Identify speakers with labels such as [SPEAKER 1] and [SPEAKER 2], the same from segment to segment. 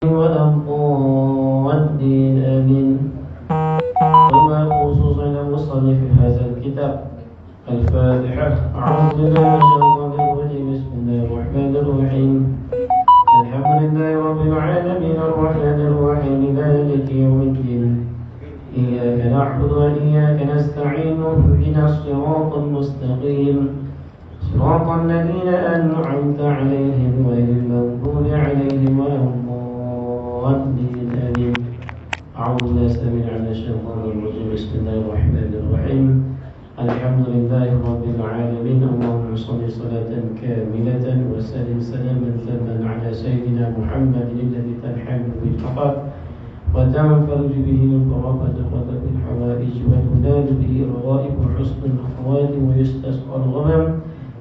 [SPEAKER 1] ولا الضالين آمين. وما خصوص على مصنف هذا الكتاب. الفاتحة. أعوذ بالله من الشيطان الرجيم. بسم الله الرحمن الرحيم. الحمد لله رب العالمين الرحمن الرحيم مالك يوم الدين. إياك نعبد وإياك نستعين اهدنا الصراط المستقيم صراط الذين أنعمت عليهم غير المغضوب عليهم ولا الضالين آمين. أعوذ بالله السميع العليم من الشيطان الرجيم. بسم الله الرحمن الرحيم. الحمد لله رب العالمين. اللهم صل صلاة كاملة وسلم سلاما تاما على سيدنا محمد الذي تنحل بالفقر وتنفرج به الكرب وتقضى بالحوائج وتنال به الرغائب وحسن الخواتم ويستسقى الغمم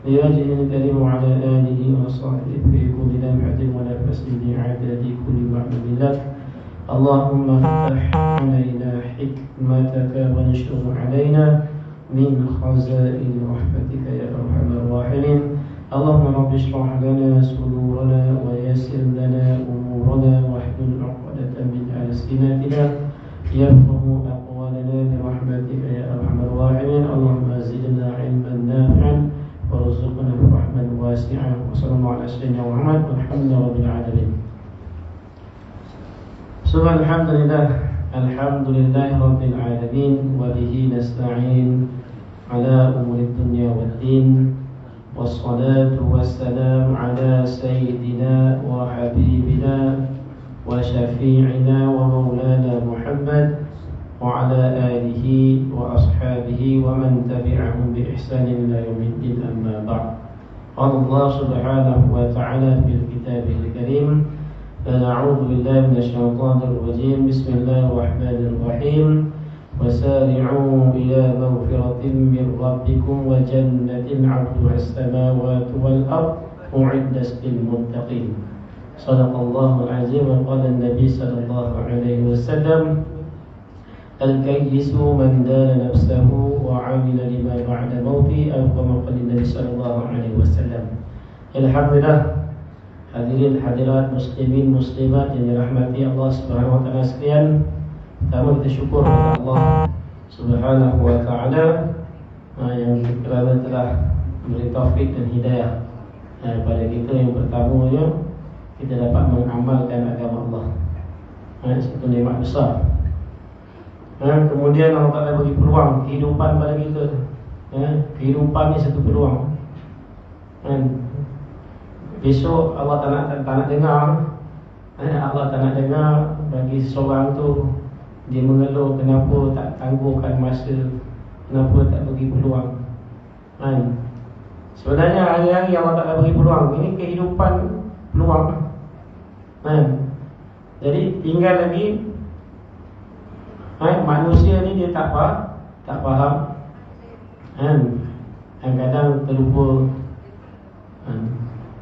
[SPEAKER 1] بوجه الكريم وعلى آله وصحبه في كل لمحة ونفس بعدد كل معلوم لك. اللهم افتح علينا حكمتك وانشر علينا من خزائن رحمتك يا أرحم الراحمين. اللهم رب اشرح لنا صدورنا ويسر لنا أمورنا واحلل عقدة من ألسنتنا يفقه أقوالنا برحمتك يا أرحم الراحمين. اللهم زدنا علما نافعا وارزقنا رحمة واسعة. وصلى الله على سيدنا محمد والحمد لله رب العالمين. Subhanallah, alhamdulillah rabbil alamin, wa bihi nasta'in ala umuri dunya waddin. Wassalatu wassalam ala sayyidina wa habibina wa syafi'ina wa maulana Muhammad wa ala alihi wa ashabihi wa man tabi'ahum bi ihsanin ila yaumiddin, amma ba'd. Allah subhanahu wa ta'ala fil kitabil karim. أعوذ بالله من الشيطان الرجيم. بسم الله الرحمن الرحيم. وسارعوا إلى مغفرة من ربكم وجنة عرضها السماوات والأرض أعدت للمتقين. صدق الله العظيم. وقال النبي صلى الله عليه وسلم الكيس من دان نفسه وعمل لما بعد موته، أو كما قال النبي صلى الله عليه وسلم. Alhamdulillah, hadirin hadirat muslimin muslimat yang dirahmati Allah Subhanahu wa taala sekalian. Pertama kita syukur kepada Allah Subhanahu wa taala yang kerana telah memberi taufik dan hidayah kepada kita. Yang pertamanya, kita dapat mengamalkan agama Allah. Satu nikmat besar. Kemudian Allah Taala bagi peluang kehidupan pada kita. Kehidupan ni satu peluang. Besok Allah tak nak dengar, Allah tak nak dengar bagi seseorang tu dia mengeluh kenapa tak tangguhkan masa, kenapa tak bagi peluang. Sebenarnya hari-hari Allah tak nak bagi peluang. Ini kehidupan peluang. Jadi tinggal lagi manusia ni dia tak faham. Kadang-kadang terlupa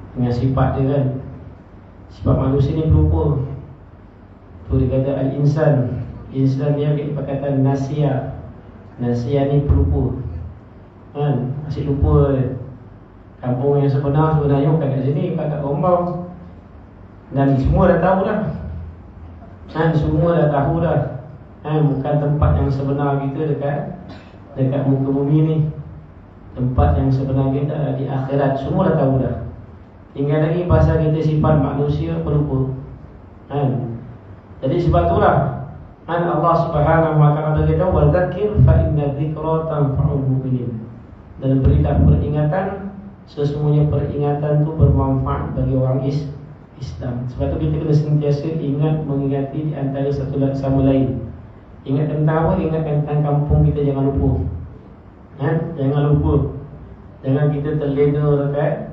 [SPEAKER 1] dengan sifat dia kan. Sifat manusia ni pelupa. Tu dia kata al-insan. Insan dia perkataan nasiya. Nasiya ni pelupa. Masih lupa kampung yang sebenarnya bukan kat sini, bukan kat Gombau. Dan semua dah tahu dah. Semua dah tahu dah. Bukan tempat yang sebenar kita dekat muka bumi ni. Tempat yang sebenar kita ada di akhirat. Semua dah tahu dah. Tinggal lagi pasal kita sifat manusia pelupa. Jadi sebab itulah Allah Subhanahu wa taala berkata, "Wa dzakir fa inna dzikra tanfa'ul mu'minin." Dan berilah peringatan, sesungguhnya peringatan itu bermanfaat bagi orang Islam. Sebab itu kita kena sentiasa ingat mengingati di antara satu sama lain. Ingat tentang apa? Ingat tentang kampung kita, jangan lupa. Jangan lupa. Jangan kita terlena dekat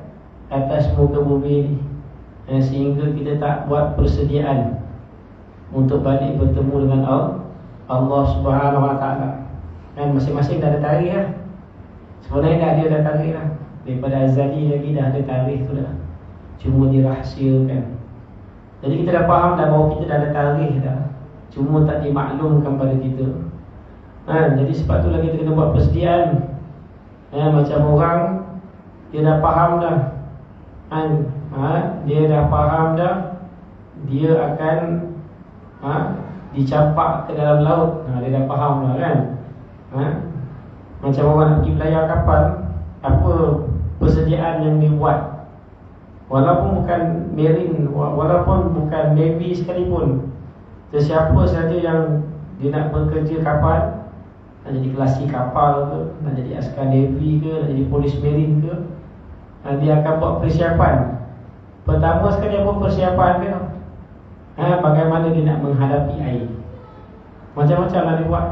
[SPEAKER 1] atas muka bumi ni, sehingga kita tak buat persediaan untuk balik bertemu dengan Allah Subhanahu wa taala. Masing-masing dah ada tarikh lah. Sebenarnya dia dah tarikh lah. Daripada azali lagi dah ada tarikh tu dah. Cuma dirahsiakan. Jadi kita dah faham dah bahawa kita dah ada tarikh dah. Cuma tak dimaklumkan pada kita. Jadi sebab tu lagi kita kena buat persediaan. Macam orang dia dah faham dah. Dia dah faham dah dia akan dicapak ke dalam laut. Dia dah faham lah kan. Macam orang nak pergi belayar kapal, apa persediaan yang dibuat. Walaupun bukan marine, walaupun bukan navy sekalipun, sesiapa saja yang dia nak bekerja kapal, nak jadi kelasi kapal ke, nak jadi askar navy ke, nak jadi polis marine ke, dia akan buat persiapan. Pertama sekali apa persiapan dia? Bagaimana dia nak menghadapi air. Macam-macam lah dia buat.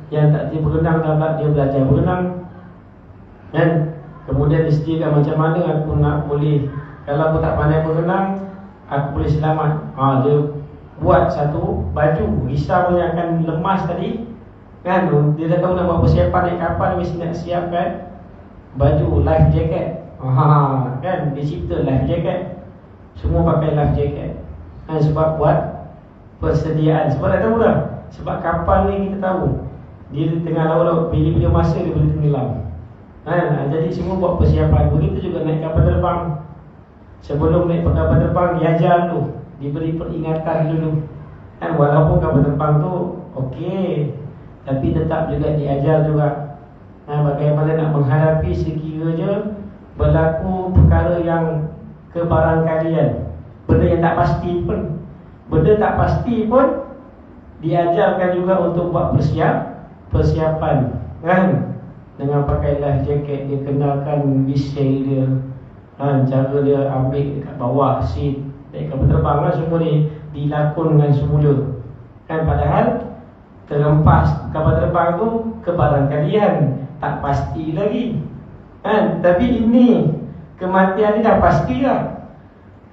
[SPEAKER 1] Yang tak dia berenang, dia belajar berenang. Kemudian disediakan macam mana aku nak boleh, kalau aku tak pandai berenang, aku boleh selamat. Dia buat satu baju risau yang akan lemas tadi, kan? Dia dah tahu nak buat persiapan naik kapal, mesti nak siapkan baju life jacket. Kan? Dia cipta life jacket, semua pakai life jacket. Sebab buat persediaan. Sebab dah tahu dah, sebab kapal ni kita tahu dia di tengah laut, bila-bila masa dia boleh tenggelam. Jadi semua buat persiapan. Begitu juga naik kapal terbang. Sebelum naik kapal terbang, diajar dulu, diberi peringatan dulu. Walaupun kapal terbang tu okey, tapi tetap juga diajar juga bagaimana nak menghadapi sekiranya berlaku perkara yang kebarangkalian, benda yang tak pasti pun. Benda tak pasti pun diajarkan juga untuk buat persiapan, kan? Dengan pakai life jacket, dia kenalkan bisel dia, cara dia ambil dekat bawah seat naik kapal terbang lah, semua ni dilakonkan semula. Padahal terlepas kapal terbang tu kebarangkalian, tak pasti lagi. Tapi ini kematian ni dah pasti lah.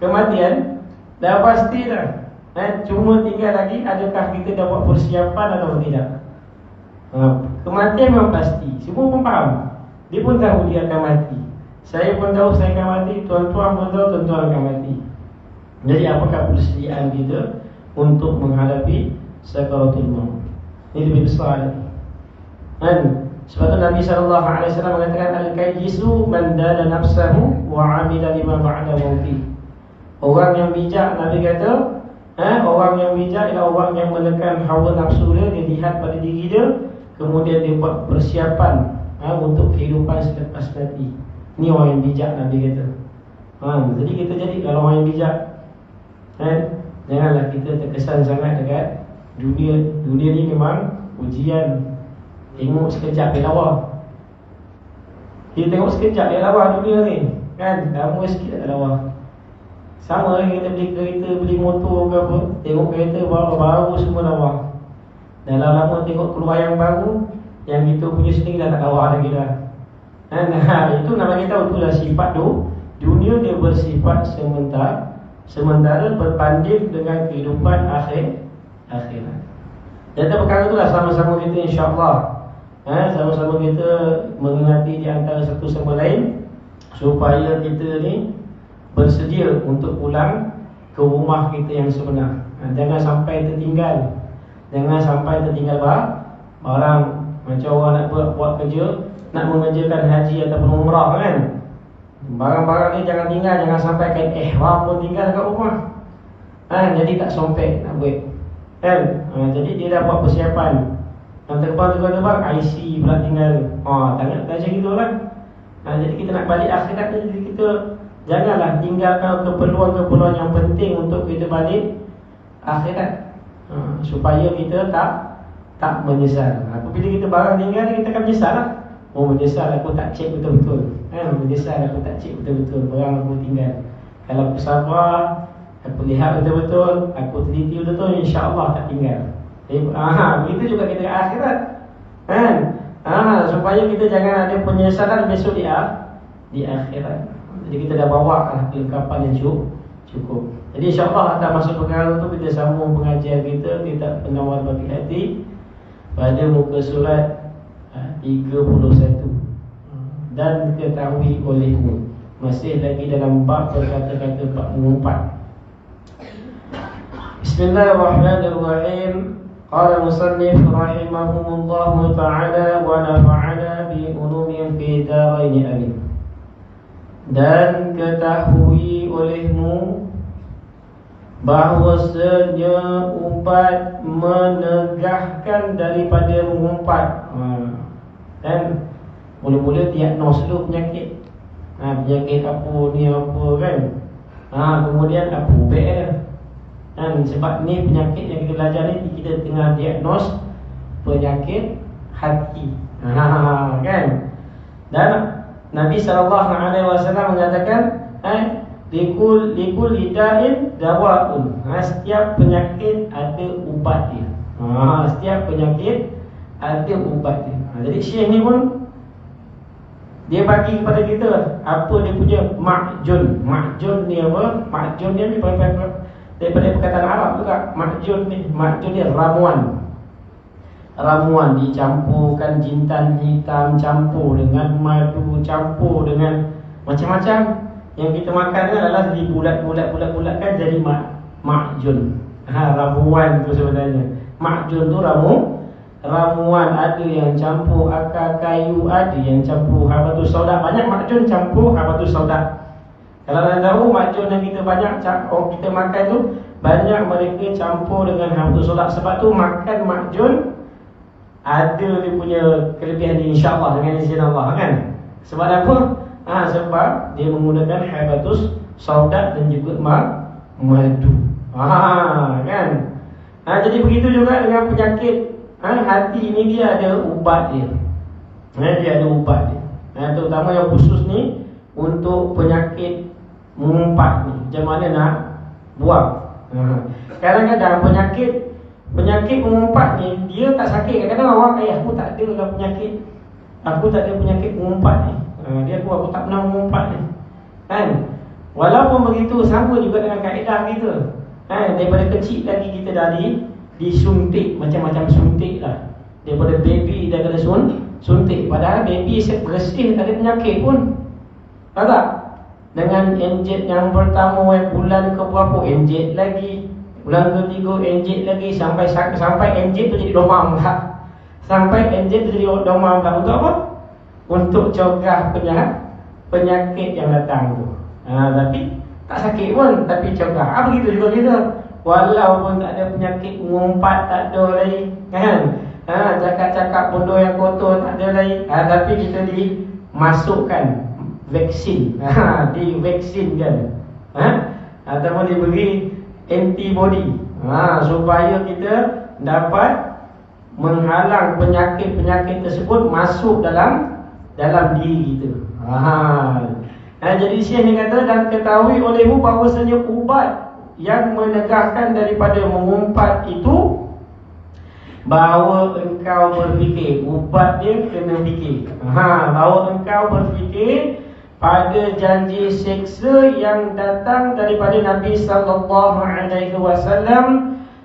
[SPEAKER 1] Kematian dah pasti dah. Cuma tinggal lagi adakah kita dah buat persiapan atau tidak. Kematian memang pasti, semua pun faham. Dia pun tahu dia akan mati. Saya pun tahu saya akan mati. Tuan-tuan pun tahu tuan-tuan akan mati. Jadi apakah persediaan kita untuk menghadapi sakaratul maut? Ini lebih besar lagi. Sebab tu Nabi SAW mengatakan, al-kayyisu man dana nafsahu wa amila lima ba'da mauti. Orang yang bijak, Nabi kata, orang yang bijak ialah orang yang menekan hawa nafsu dia, dia lihat pada diri dia, kemudian dia buat persiapan untuk kehidupan selepas mati. Ini orang yang bijak, Nabi kata. Jadi kita jadi kalau orang yang bijak, janganlah kita terkesan sangat dekat dunia. Dunia ni memang ujian. Tengok sekejap dia lawa. Kita tengok sekejap dia lawa dunia ni, kan? Lama sikit tak lawa. Sama lah kita beli kereta, beli motor ke apa, tengok kereta baru semua lawa. Dah lama tengok keluar yang baru, yang kita punya sendiri dah tak lawa lagi dah. Itu nak bagi tahu, itulah sifat tu. Dunia dia bersifat sementara berbanding dengan kehidupan akhirat. Jadi perkara itulah sama-sama kita insya-Allah, sama-sama kita mengingati di antara satu sama lain, supaya kita ni bersedia untuk pulang ke rumah kita yang sebenar. Jangan sampai tertinggal. Jangan sampai tertinggal barang. Macam orang nak buat kerja, nak mengerjakan haji ataupun umrah, kan? Barang-barang ni jangan tinggal. Jangan sampai kain ihram pun tinggal kat rumah. Jadi tak sompek nak buat, kan? Jadi dia dah buat persiapan. Yang terbang, IC pula tinggal. Tak macam gitu kan? Jadi kita nak balik akhirat ni, jadi kita janganlah tinggalkan keperluan-keperluan yang penting untuk kita balik akhirat, supaya kita tak menyesal. Apabila kita barang tinggal, kita akan menyesal lah. Menyesal aku tak cek betul-betul, menyesal aku tak cek betul-betul barang aku tinggal. Kalau aku sabar, aku lihat betul-betul, aku teliti betul-betul, insya-Allah tak tinggal. Begitu juga kita ke akhirat, kan? Supaya kita jangan ada penyesalan besok di akhirat. Jadi kita dah bawa kelengkapan yang cukup. Jadi insya-Allah akan masuk perkara tu, kita sambung pengajian kita penawar bagi hati pada muka surat 31. Dan ketahui olehmu, masih lagi dalam bab kata-kata 44. Bismillahirrahmanirrahim. Qala musannif rahimahumullahu ta'ala wa nafa'ana bi ulumihim fi daraini amin. Dan ketahui olehmu, bahwasanya ubat menegahkan daripada mengumpat. Dan mula-mula diagnos dulu penyakit. Penyakit apa ni apa kan. Kemudian apa ubat dia. Dan sebab ni penyakit yang kita belajar ni, kita tengah diagnos penyakit hati. Kan. Dan Nabi SAW mengatakan Likul hidain dawaun. Setiap penyakit ada ubat dia. Setiap penyakit ada ubat dia. Jadi Syekh ni pun dia bagi kepada kita apa dia punya makjun. Makjun ni apa? Makjun ni daripada perkataan Arab juga. Makjun ni ramuan. Ramuan dicampurkan jintan hitam, campur dengan madu, campur dengan macam-macam. Yang kita makan kan adalah dibulat-bulat-bulat-bulatkan jadi makjun. Ramuan tu sebenarnya. Makjun tu ramuan. Ada yang campur akar kayu, ada yang campur habatus sauda. Banyak makjun campur habatus sauda. Kalau anda tahu makjun yang kita banyak kita makan tu, banyak mereka campur dengan habatus sauda. Sebab tu makan makjun ada dia punya kelebihan ni, insya-Allah, dengan izin Allah kan. Sebab apa? Sebab dia menggunakan habatus sauda dan juga madu. Kan? Jadi begitu juga dengan penyakit hati ni, dia ada ubat dia. Dia ada ubat dia. Terutama yang khusus ni untuk penyakit mengumpat ni, macam mana nak buang. Kadang-kadang penyakit mengumpat ni dia tak sakit. Kadang-kadang orang aku tak ada lah penyakit. Aku tak ada penyakit mengumpat ni. Aku tak pernah mengumpat ni. Kan? Walaupun begitu, sama juga dengan kaedah kita. Daripada kecil lagi kita dah disuntik macam-macam suntik lah. Daripada baby dah kena suntik. Padahal baby bersih, tak ada penyakit pun. Tahu tak? Dengan injek yang pertama bulan ke berapa, injek lagi. Bulan ketiga injek lagi. Sampai injek tu jadi demam lah. Sampai injek tu jadi demam lah. Untuk apa? Untuk cegah penyakit yang datang tu. Tapi tak sakit pun, tapi cegah. Begitu juga kita. Walaupun tak ada penyakit mengumpat, tak ada lagi kan. Cakap-cakap bodoh yang kotor tak ada lagi. Tapi kita dimasukkan vaksin. Divaksinkan. Ataupun diberi antibody. Supaya kita dapat menghalang penyakit-penyakit tersebut masuk dalam diri kita. Jadi Syekh ni kata, dan ketahui olehmu bahawasanya ubat yang menegahkan daripada mengumpat itu, bahawa engkau berfikir. Ubat dia kena fikir. Bahawa engkau berfikir pada janji seksa yang datang daripada Nabi SAW,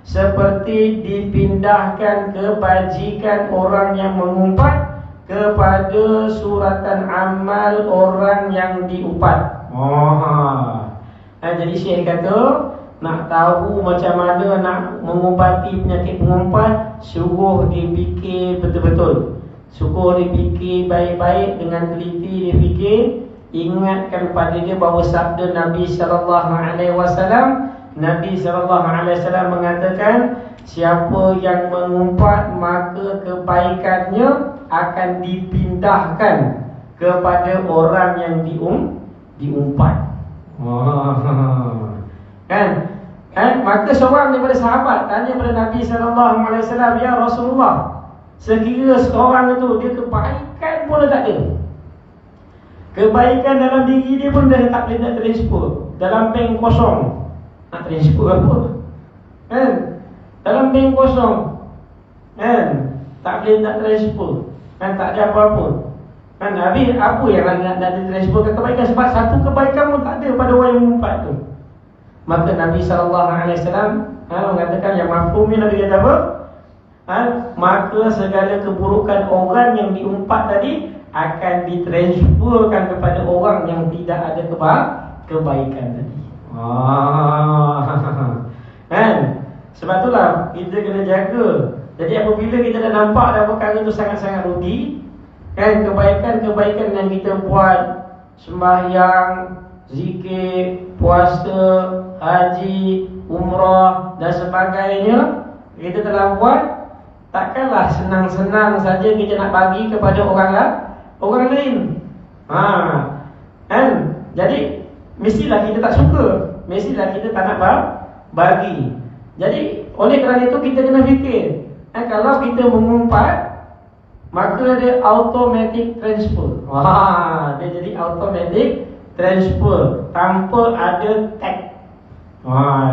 [SPEAKER 1] seperti dipindahkan kebajikan orang yang mengumpat kepada suratan amal orang yang diupat. Jadi Syekh kata, nak tahu macam mana nak mengubati penyakit pengumpat, suruh dipikir betul-betul. Suruh dipikir baik-baik, dengan teliti dipikir. Ingatkan pada dia bahawa sabda Nabi SAW. Nabi SAW mengatakan, siapa yang mengumpat maka kebaikannya akan dipindahkan kepada orang yang diumpat. Kan? Maka seorang daripada sahabat tanya kepada Nabi SAW, ya Rasulullah, sekiranya seorang itu dia kebaikan pun tak ada, kebaikan dalam diri dia pun dah tak boleh nak transfer, dalam bank kosong, nak transfer apa? Kan? Dalam bank kosong, kan? Tak boleh nak transfer, kan? Tak ada apa-apa, kan? Habis apa yang nak transfer ke kebaikan? Sebab satu kebaikan pun tak ada pada orang yang mengumpat tu. Maka Nabi SAW mengatakan, yang mafhum ni Nabi kata apa? Maka segala keburukan orang yang diumpat tadi akan ditransferkan kepada orang yang tidak ada kebaikan tadi. Kan? Sebab itulah kita kena jaga. Jadi apabila kita dah nampak dah perkara itu sangat-sangat rugi, kan, kebaikan-kebaikan yang kita buat, sembahyang, zikir, puasa, haji, umrah dan sebagainya kita telah buat, takkanlah senang-senang saja kita nak bagi kepada orang lain. Kan? Jadi mestilah kita tak suka, mestilah kita tak nak bagi. Jadi oleh kerana itu kita kena fikir, kalau kita mengumpat, maka dia automatic transfer. Dia jadi automatic transfer tanpa ada tag.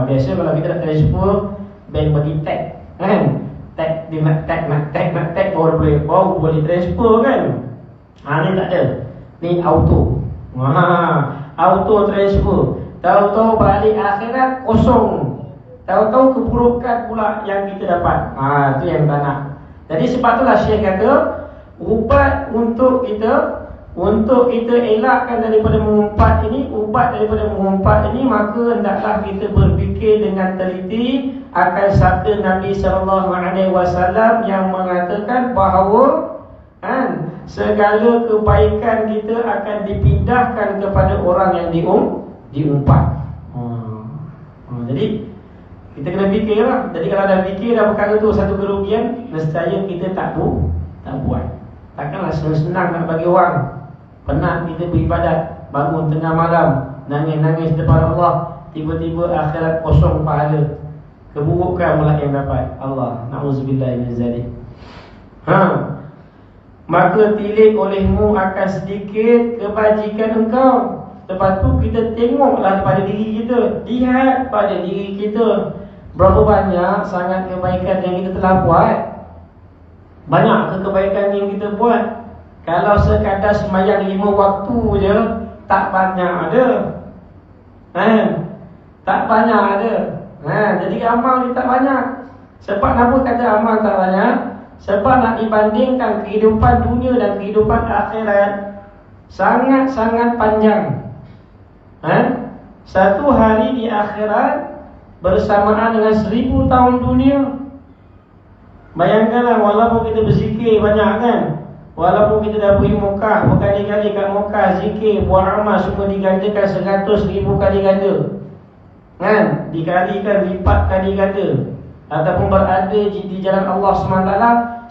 [SPEAKER 1] Biasa kalau kita nak transfer, bank bagi tag, kan? Tag, dia nak tag baru boleh transfer, kan? Ni tak ada. Ni auto. Auto transfer. Tahu-tahu balik akhirat kosong. Tahu-tahu keburukan pula yang kita dapat. Itu yang tak nak. Jadi sebab itulah Syekh kata, ubat untuk kita elakkan daripada mengumpat ini, ubat daripada mengumpat ini, maka hendaklah kita berfikir dengan teliti akan sabda Nabi SAW yang mengatakan bahawa segala kebaikan kita akan dipindahkan kepada orang yang diumpat. Jadi kita kena fikirlah. Jadi kalau dah fikir dah perkara tu satu kerugian, nescaya kita tak buat. Takkanlah senang nak bagi orang. Penat kita beribadat, bangun tengah malam, nangis-nangis depan Allah, tiba-tiba akhirat kosong pahala. Keburukan pula yang dapat. Allah, na'udzubillah min zalik. Maka tilik olehmu akan sedikit kebajikan engkau. Lepas tu kita tengoklah pada diri kita, lihat pada diri kita, berapa banyak sangat kebaikan yang kita telah buat. Banyak kebaikan yang kita buat. Kalau sekadar sembahyang 5 waktu je, tak banyak ada. Tak banyak ada. Jadi amal ni tak banyak. Sebab apa kata amal tak banyak? Sebab nak dibandingkan kehidupan dunia dan kehidupan akhirat, sangat-sangat panjang. Satu hari di akhirat bersamaan dengan 1000 tahun dunia. Bayangkanlah, walaupun kita berzikir banyak, kan, walaupun kita dah pergi Mekah berkali-kali kat Mekah, zikir, buat amal, semua digandakan 100,000 kali ganda, kan, dikalikan lipat kali ganda, ataupun berada di jalan Allah SWT,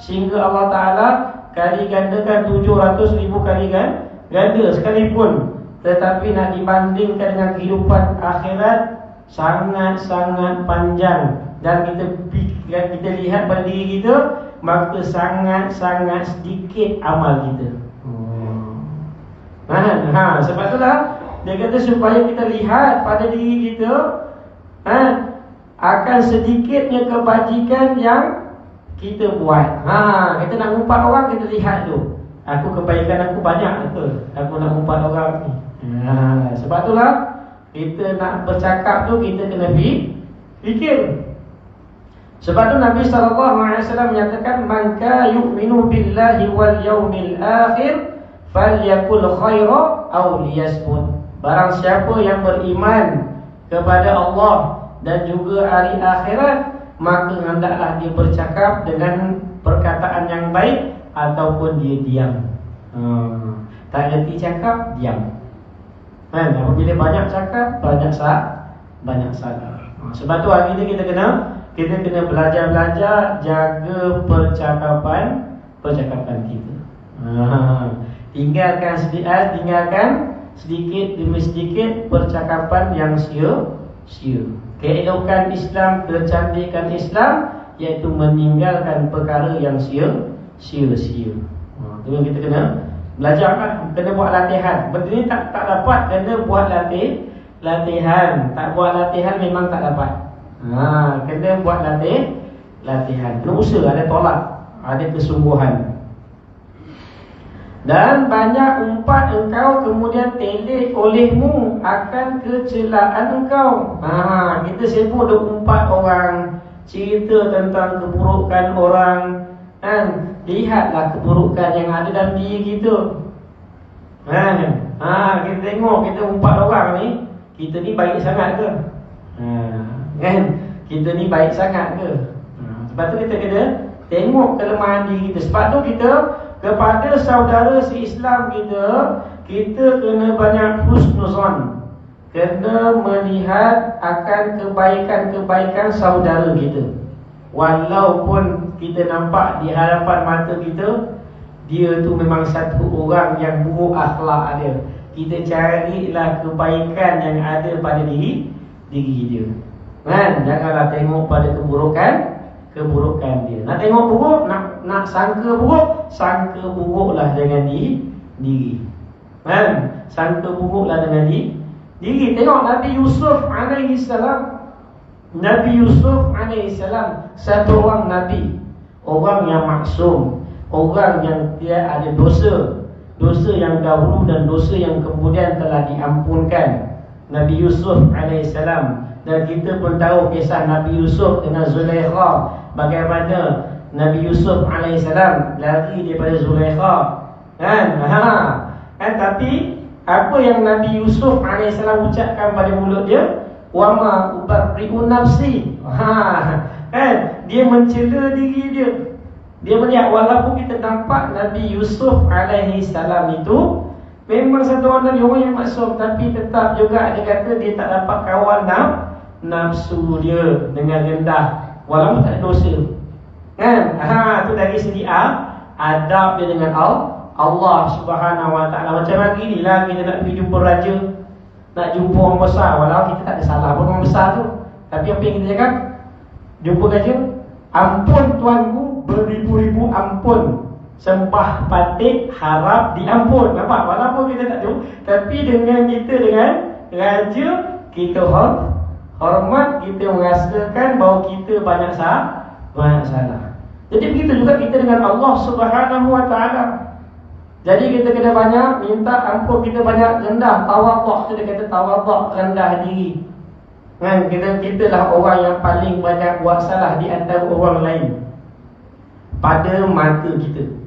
[SPEAKER 1] sehingga Allah Ta'ala kali gandakan 700,000 kali ganda sekalipun. Tetapi nak dibandingkan dengan kehidupan akhirat, sangat-sangat panjang. Dan kita lihat pada diri kita, maka sangat-sangat sedikit amal kita. Sebab itulah dia kata supaya kita lihat pada diri kita, akan sedikitnya kebajikan yang kita buat. Kita nak umpat orang, kita lihat tu, aku kebaikan aku banyak betul, aku nak umpat orang ni. Sebab itulah kita nak bercakap tu, kita kena fikir. Sebab tu Nabi SAW menyatakan, man kana yu'minu billahi wal yaumil akhir falyakul khaira aw liyasmut. Barang siapa yang beriman kepada Allah dan juga hari akhirat, maka hendaklah dia bercakap dengan perkataan yang baik ataupun dia diam. Tak reti cakap, diam. Apabila banyak cakap, banyak salah. Sebab tu hari ni kita kena belajar jaga percakapan kita. Tinggalkan sedikit demi sedikit percakapan yang sia-sia. Keelokan Islam, kecantikan Islam, iaitu meninggalkan perkara yang sia-sia. Itu yang kita kena belajar, kena buat latihan. Benda ni tak dapat, kena buat latihan. Tak buat latihan memang tak dapat. Kena buat latihan. Kena usaha, ada tolak, ada kesungguhan. Dan banyak umpat engkau, kemudian teleh olehmu akan kecelaan engkau. Kita sibuk duk umpat orang, cerita tentang keburukan orang, lihatlah keburukan yang ada dalam diri kita. Kita tengok, kita umpat orang ni, kita ni baik sangat ke? Kita ni baik sangat ke? Sebab tu kita kena tengok kelemahan diri kita. Sebab tu kita, kepada saudara si-Islam kita kena banyak husnuzon. kena melihat akan kebaikan-kebaikan saudara kita. Walaupun kita nampak di hadapan mata kita dia tu memang satu orang yang buruk akhlak dia, kita carilah kebaikan yang ada pada diri dia. Kan? Janganlah tengok pada keburukan dia. Nak tengok buruk, nak sangka buruklah dengan diri. Kan? Sangka buruklah dengan diri. Tengok Nabi Yusuf alaihi salam. Nabi Yusuf alaihi salam satu orang nabi, orang yang maksum, orang yang tidak ada dosa yang dahulu dan dosa yang kemudian telah diampunkan. Nabi Yusuf alaihi salam. Dan kita pun tahu kisah Nabi Yusuf dengan Zulaikha, bagaimana Nabi Yusuf alaihi salam lari daripada Zulaikha. Kan? Tapi apa yang Nabi Yusuf alaihi salam ucapkan pada mulut dia? Wa ma ubarri'u nafsi. Kan? Dia mencela diri dia. Dia melihat walaupun kita nampak Nabi Yusuf alaihi salam itu memang satu orang yang maksum, tapi tetap juga dia kata dia tak dapat kawal nafsu dia dengan rendah walaupun tak ada dosa. Kan? Itu dari segi adab dia dengan Allah Subhanahu wa taala. Macam hari ni lah kita nak pergi jumpa raja, nak jumpa orang besar, walaupun kita tak ada salah pun orang besar tu, tapi apa yang kita cakap? Jumpa raja, ampun tuanku, beribu-ribu ampun, sembah patik harap diampun. Nampak? Walaupun kita tak tahu, tapi dengan raja kita hormat, kita merasakan bahawa kita banyak salah. Jadi begitu juga kita dengan Allah Subhanahu wa taala. Jadi kita kena banyak minta ampun, kita banyak rendah, tawaduk. Kita kata tawaduk, rendah diri. Kan? Kita lah orang yang paling banyak buat salah di antara orang lain pada mata kita.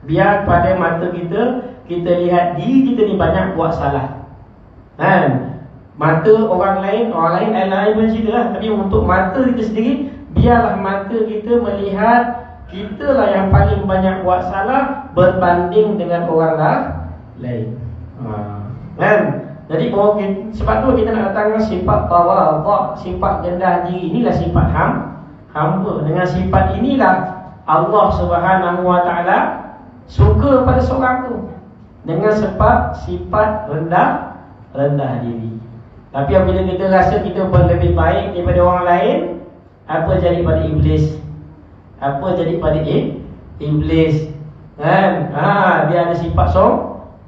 [SPEAKER 1] Biar pada mata kita lihat diri kita ni banyak buat salah. Kan? Mata orang lain pun cerita lah. Tapi untuk mata kita sendiri, biarlah mata kita melihat kita lah yang paling banyak buat salah berbanding dengan orang lain. Kan? Jadi sebab tu kita nak datangkan sifat tawaduk, sifat rendah diri. Inilah sifat hamba. Dengan sifat inilah Allah Subhanahu wa taala suka pada seorang tu, dengan sifat rendah diri. Tapi apabila kita rasa kita pun lebih baik daripada orang lain, apa jadi pada iblis? Iblis. Kan? Dia ada sifat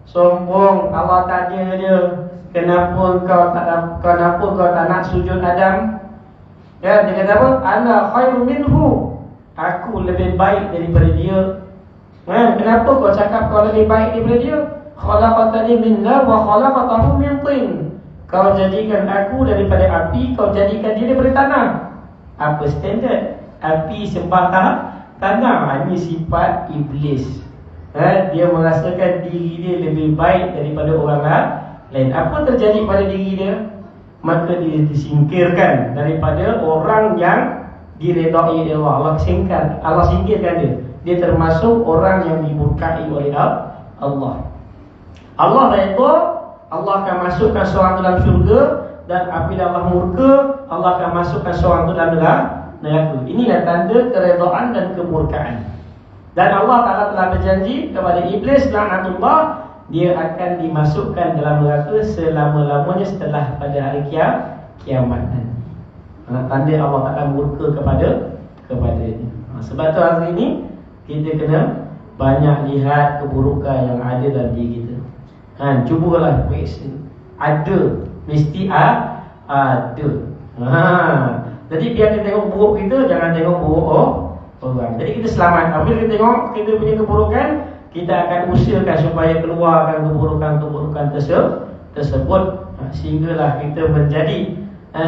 [SPEAKER 1] sombong. Allah tanya dia, kenapa kau tak nak sujud Adam? Ya, dia kata apa? Ana khairu minhu. Aku lebih baik daripada dia. Kenapa kau cakap kau lebih baik daripada dia? Khalaqatani min nar wa khalaqatahu min tin. Kau jadikan aku daripada api, kau jadikan dia daripada tanah. Apa standard? Api sembah tanah. Ini sifat iblis. Dia merasakan diri dia lebih baik daripada orang lain. Apa terjadi pada diri dia? Maka dia disingkirkan daripada orang yang diredai oleh Allah. Allah singkirkan dia. Dia termasuk orang yang dimurkai oleh Allah. Allah redha, Allah akan masukkan seorang dalam syurga, dan apabila Allah murka, Allah akan masukkan seorang dalam neraka. Inilah tanda keredaan dan kemurkaan. Dan Allah Ta'ala telah berjanji kepada iblis laknatullah, dia akan dimasukkan dalam neraka selama-lamanya setelah pada hari kiamat nanti. Tanda Allah Ta'ala murka kepada dia. Sebab tu hari ini kita kena banyak lihat keburukan yang ada dalam diri kita. Cubalah ada, mesti ada. Jadi biar kita tengok buruk kita, jangan tengok buruk orang. Jadi kita selamat. Apabila kita tengok kita punya keburukan, kita akan usahakan supaya keluarkan keburukan tersebut, sehinggalah kita menjadi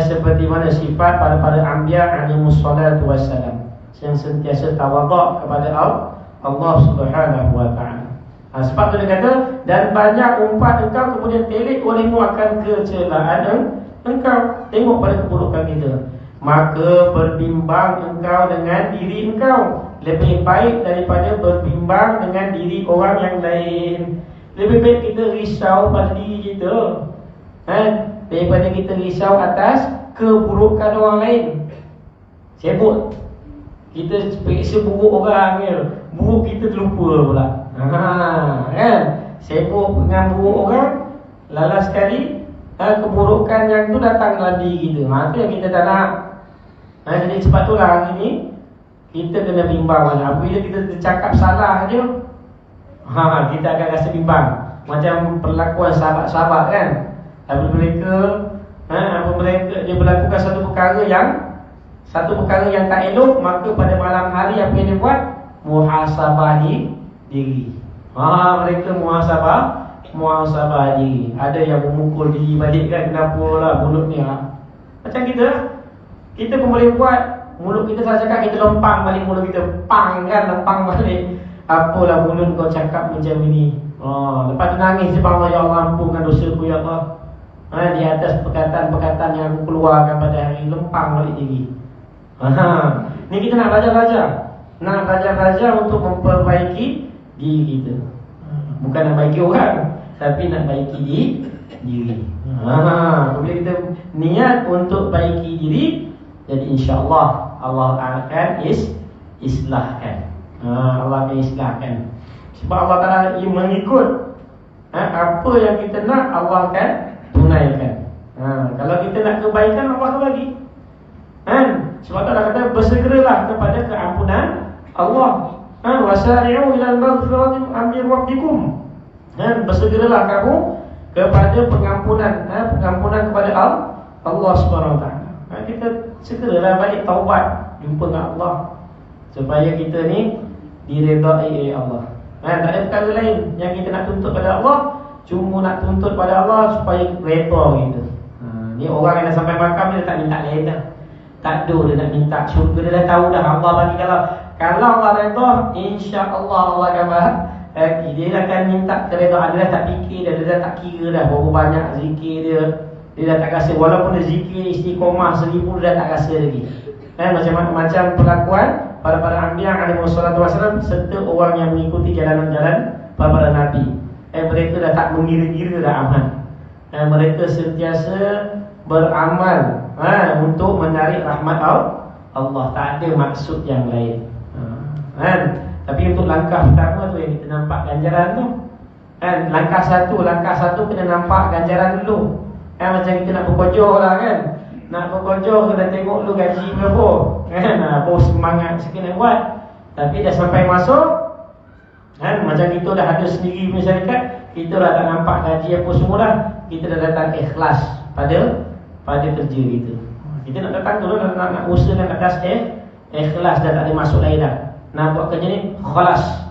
[SPEAKER 1] seperti mana sifat para anbiya alaihimus salatu wassalam, yang sentiasa tawaduk kepada Allah Subhanahu wa taala. Sebab tu dia kata, dan banyak umpat engkau kemudian telik olehmu akan kecelaan engkau. Tengok pada keburukan kita, maka berbimbang engkau dengan diri engkau lebih baik daripada berbimbang dengan diri orang yang lain. Lebih baik kita risau pada diri kita.
[SPEAKER 2] daripada kita risau atas keburukan orang lain. Sibuk kita periksa buruk orang je, buruk kita terlupa pula. Kan? Sibuk dengan buruk orang, lalas sekali keburukan yang tu datang dalam diri kita. Itu yang kita tak nak. Jadi sebab tu lah hari ni kita kena bimbang banyak. Bila kita cakap salah je, kita akan rasa bimbang. Macam perlakuan sahabat-sahabat kan. Apabila mereka dia berlakukan satu perkara yang tak elok, maka pada malam hari apa yang dia buat? Muhasabah diri. Mereka muhasabah diri. Ada yang memukul diri balik kan, kenapa lah mulut ni macam kita pun boleh buat. Mulut kita salah cakap, kita lempang balik mulut kita, lempang balik. Apalah mulut kau cakap macam ni. Lepas tu nangis sebab Allah, ya Allah ampunkan dosaku ya Allah. Di atas perkataan-perkataan yang aku keluarkan pada hari, lempang balik diri. Ni kita nak belajar untuk memperbaiki diri kita. Bukan nak baiki orang, tapi nak baiki diri. Bila kita niat untuk baiki diri, jadi insya-Allah Allah akan islahkan. Allah akan islahkan. Sebab Allah Ta'ala mengikut apa yang kita nak, Allah akan tunaikan. Kalau kita nak kebaikan, Allah akan bagi. Sebab Allah kata bersegeralah kepada keampunan Allah. Wasari'u ilal maghfirati min rabbikum. Bersegeralah kamu kepada pengampunan kepada Allah Subhanahu Wa Taala. Kita segeralah balik taubat, jumpa dengan Allah, supaya kita ni diredai oleh Allah. Tak ada perkara lain yang kita nak tuntut pada Allah, cuma nak tuntut pada Allah supaya redha kita. Ni orang yang dah sampai makam dia tak minta lain dah. Tak ada dia nak minta syurga, dia dah tahu dah Allah bagi. Kalau Allah redha, insya-Allah Allah akan bagi. Dia akan minta keredaan. Dia dah tak fikir dah, dia dah tak kira dah berapa banyak zikir dia. Dia dah tak rasa, walaupun dia zikir istiqomah 1000, dia dah tak rasa lagi. Macam perlakuan para anbiya alaihi wassalatu wassalam serta orang yang mengikuti jalan-jalan para nabi. Mereka dah tak mengira-gira dah amal. Mereka sentiasa beramal untuk menarik rahmat Allah. Tak ada maksud yang lain. Tapi untuk langkah pertama tu yang kita nampak ganjaran tu. Langkah satu kena nampak ganjaran dulu. Macam kita nak berkojor lah kan. Nak berkojor kena tengok dulu gaji berapa. Baru semangat sikit nak buat. Tapi dah sampai masuk, macam kita dah ada sendiri punya syarikat, kita dah tak nampak gaji apa semua dah. Kita dah datang ikhlas pada kerja kita. Kita nak datang dulu, nak usahakan atas ikhlas, dah tak ada masuk lain dah. Nak buat kerja ni khalas.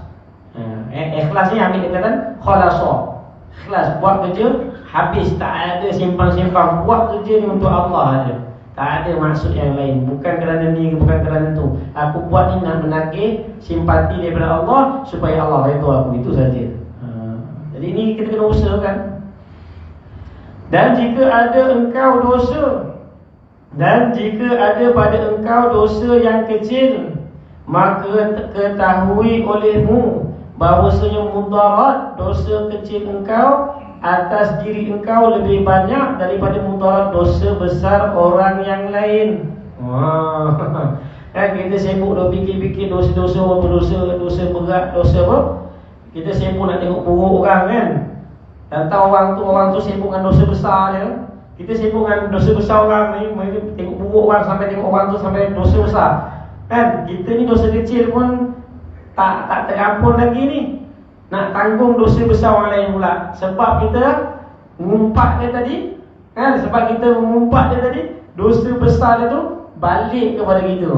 [SPEAKER 2] Ikhlas ni ambil dekatan khalasah. Ikhlas, buat kerja habis, tak ada simpan-simpan. Buat kerja ni untuk Allah aja. Tak ada maksud yang lain. Bukan kerana ni, bukan kerana tu. Aku buat ni nak menagih simpati daripada Allah, supaya Allah redha aku. Itu saja. Jadi ni kita kena usahakan. Dan jika ada pada engkau dosa yang kecil, maka ketahui olehmu bahawasanya mudarat dosa kecil engkau atas diri engkau lebih banyak daripada mudarat dosa besar orang yang lain. Kita sibuk dah fikir-fikir dosa-dosa apa, dosa berat, dosa apa. Kita sibuk nak tengok buruk orang kan. Dan tahu orang tu sibuk dengan dosa besar dia. Kita sibuk dengan dosa besar orang ni, tengok buruk orang sampai tengok orang tu sampai dosa besar. Kita ni dosa kecil pun tak terampun lagi ni. Nak tanggung dosa besar orang lain pula. Sebab kita mengumpat dia tadi. Sebab kita mengumpat dia tadi, dosa besar dia tu balik kepada kita.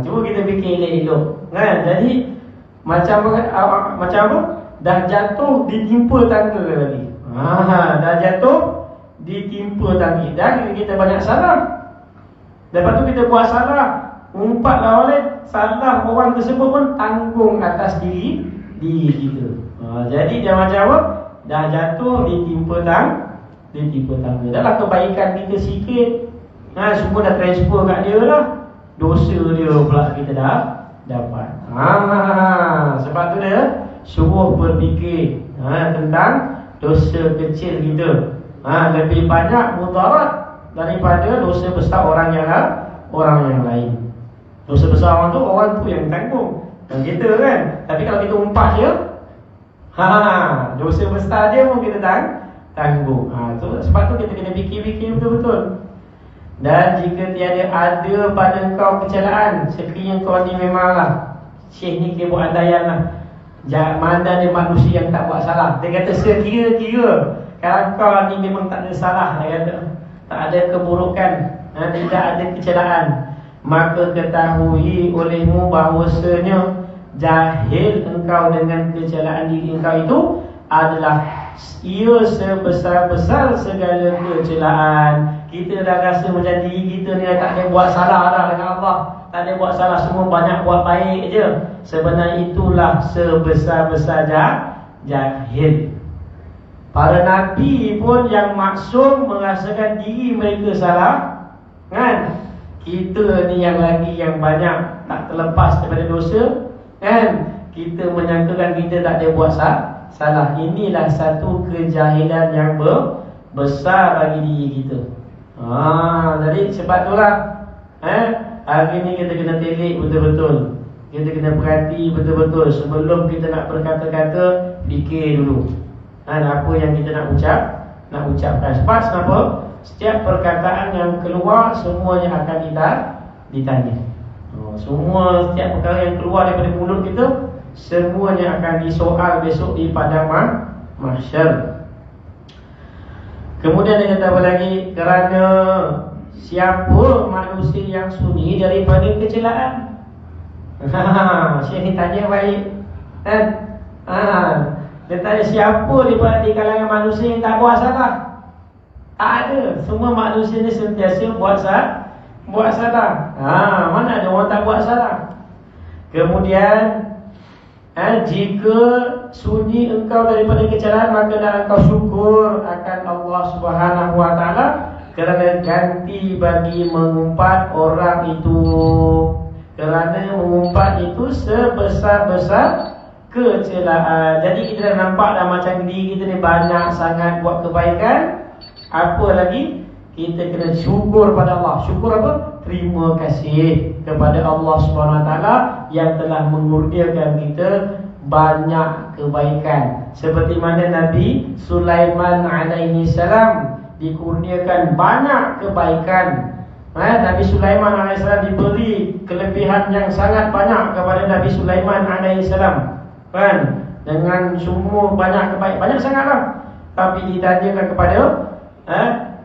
[SPEAKER 2] Cuba kita fikir elok-elok. Jadi macam apa? Dah jatuh ditimpa tangga lagi. Dah jatuh ditimpa tangga. Dan kita banyak salah. Lepas tu kita buat salah, umpatlah oleh salah orang tersebut pun tanggung atas diri kita. Jadi dia macam apa? Dah jatuh ditimpa tangga. Dahlah kebaikan kita sikit, semua dah transfer kat dia lah. Dosa dia pula kita dah dapat. Sebab tu dia suruh berfikir tentang dosa kecil kita. lebih banyak mudarat daripada dosa besar orang yang lain. Dosa besar orang tu yang tanggung, dan kita kan. Tapi kalau kita umpat je, dosa besar dia pun kita tanggung. Sebab tu kita kena fikir-fikir betul-betul. Dan jika tiada ada pada kau kecelaan, sekiranya kau ni memanglah Syekh ni kira buat andaian lah, mana ada manusia yang tak buat salah. Dia kata sekira-kira kalau kau ni memang tak ada salah, dia kata tak ada keburukan, tidak ada kecelaan, maka ketahui olehmu bahawasanya jahil engkau dengan kecelaan diri engkau itu adalah ia sebesar-besar segala kecelaan. Kita dah rasa macam diri kita ni tak ada buat salah dah dengan Allah, tak ada buat salah, semua banyak buat baik je. Sebenarnya itulah sebesar-besar jahil. Para Nabi pun yang maksum merasakan diri mereka salah, kan? Kita ni yang lagi yang banyak tak terlepas daripada dosa, kan? Kita menyangkakan kita tak ada buat salah. Inilah satu kejahilan yang besar bagi diri kita. Jadi sebab itulah hari ni kita kena telik betul-betul. Kita kena perhati betul-betul. Sebelum kita nak berkata-kata, fikir dulu apa yang kita nak ucapkan. Sebab kenapa? Setiap perkataan yang keluar semuanya akan kita ditanya. Setiap perkara yang keluar daripada mulut kita semuanya akan disoal besok di padang mahsyar. Kemudian dia kata apa lagi? Kerana siapa manusia yang sunyi daripada kecelaan? Syekh ni tanya baik, kan? Dia tanya siapa di kalangan manusia yang tak buat salah? Tak ada. Semua manusia ni sentiasa buat salah. Mana ada orang tak buat salah? Kemudian jika sunyi engkau daripada kecelaan, maka dah engkau syukur akan Allah Subhanahu wa taala kerana ganti bagi mengumpat orang itu. Kerana mengumpat itu sebesar-besar kecelaan. Jadi kita dah nampak dah macam diri kita ni banyak sangat buat kebaikan. Apa lagi? Kita kena syukur pada Allah. Syukur apa? Terima kasih kepada Allah SWT yang telah mengurniakan kita banyak kebaikan. Seperti mana Nabi Sulaiman alaihi salam dikurniakan banyak kebaikan. Nabi Sulaiman alaihi salam diberi kelebihan yang sangat banyak kepada Nabi Sulaiman alaihi salam, kan? Dengan semua banyak kebaikan, banyak sangatlah. Tapi ditanyakan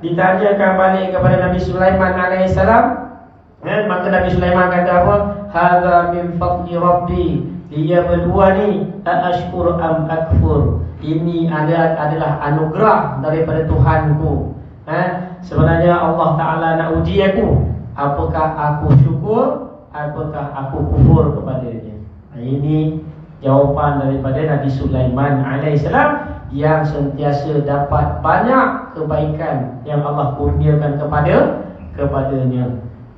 [SPEAKER 2] ditanyakan balik kepada Nabi Sulaiman alaihi salam, maka Nabi Sulaiman kata apa? Hadza min fadli rabbi liyabluwani aashkur am akfur. Ini adalah anugerah daripada Tuhanku. Sebenarnya Allah Ta'ala nak uji aku, apakah aku syukur, apakah aku kufur kepadanya. Ini jawapan daripada Nabi Sulaiman alaihissalam yang sentiasa dapat banyak kebaikan yang Allah kurniakan kepadanya.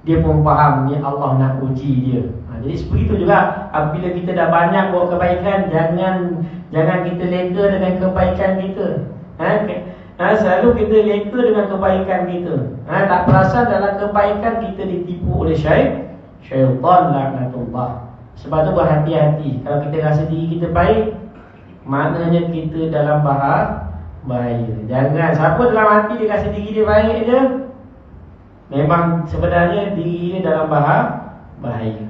[SPEAKER 2] Dia pun faham ni Allah nak uji dia. Jadi seperti itu juga apabila kita dah banyak buat kebaikan, jangan kita leka dengan kebaikan kita. Selalu kita leka dengan kebaikan kita. Tak perasan dalam kebaikan kita ditipu oleh syaitan laknatullah. Sebab tu berhati-hati. Kalau kita rasa diri kita baik, maknanya kita dalam bahaya. Jangan siapa dalam hati dia rasa diri dia baik je, memang sebenarnya diri dia dalam bahaya.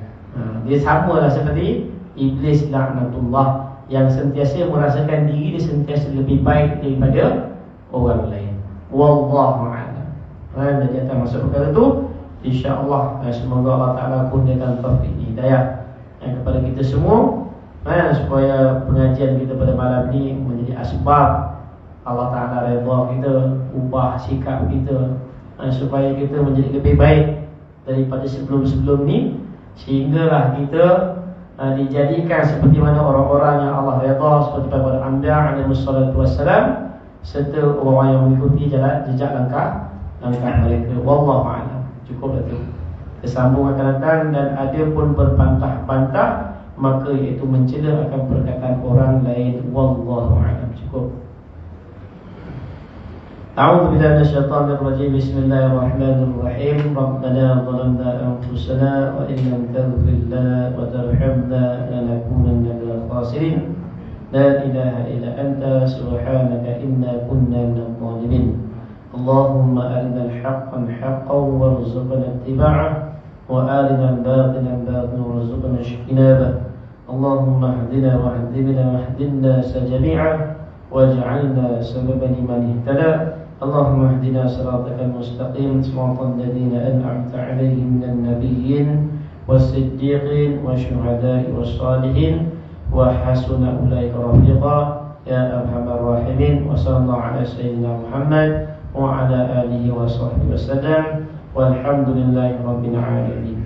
[SPEAKER 2] Dia samalah seperti iblis laknatullah yang sentiasa merasakan diri dia sentiasa lebih baik daripada orang lain. Wallahu a'lam. Dan dia akan masuk perkara tu, insya-Allah. Semoga Allah Taala kurniakan taufik hidayah kepada kita semua, supaya pengajian kita pada malam ni menjadi asbab Allah Taala redha kita, ubah sikap kita, supaya kita menjadi lebih baik daripada sebelum-sebelum ni, sehinggalah kita dijadikan seperti mana orang-orang yang Allah redha, seperti para anbiya alaihi wassalatu wassalam, serta orang yang mengikuti jejak langkah mereka. Wallahu a'lam. Cukup itu. Kesambung akan datang, dan ada pun berbantah-bantah, maka iaitu mencela akan perkataan orang lain. Wallahu a'lam. Cukup.
[SPEAKER 1] أعوذ بالله من الشيطان الرجيم. بسم الله الرحمن الرحيم. ربنا ظلمنا أنفسنا وإن لم تغفر لنا وترحمنا لنكونن من الخاسرين. لا إله إلا أنت سبحانك إنا كنا من الظالمين. اللهم أرنا الحق حقا وارزقنا اتباعه وأرنا الباطل باطلا وارزقنا اجتنابه. اللهم اهدنا واهدنا جميعا واجعلنا سببا لمن اهتدى. اللهم اهدنا صراطك المستقيم صراط الذين أنعمت عليهم من النبيين والصديقين والشهداء والصالحين وحسن أولئك رفيقا يا أرحم الراحمين. وصلى الله على سيدنا محمد وعلى آله وصحبه وسلم والحمد لله رب العالمين.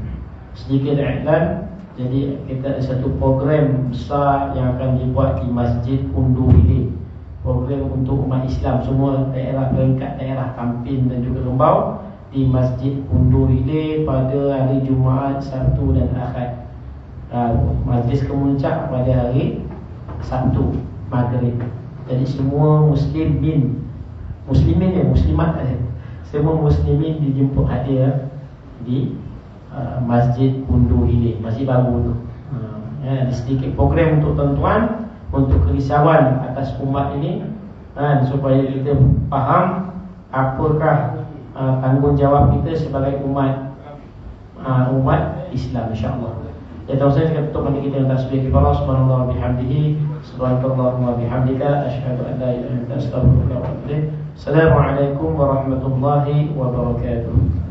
[SPEAKER 1] Sedikit iklan. Jadi kita ada satu program besar yang akan dibuat di Masjid Undu Hilir. Program untuk umat Islam semua daerah peringkat daerah Tampin dan juga Rembau di Masjid Undu Hilir pada hari Jumaat, Sabtu dan Ahad. Majlis kemuncak pada hari Sabtu Maghrib. Jadi semua muslimin ya, muslimat ada. Semua muslimin dijemput hadir di Masjid Undu Hilir, masjid baru tu. Ada sedikit program untuk tuan-tuan, untuk kerisauan atas umat ini, supaya kita faham apakah tanggungjawab kita sebagai umat Islam, insya-Allah. Ya, tahu saya kita tutup nanti kita dengan tasbih kepada Allah Subhanahu wa bihamdihi, subhanakallahumma bihamdika, asyhadu an la ilaha illa anta, astaghfiruka wa atubu ilaik. Assalamualaikum warahmatullahi wabarakatuh.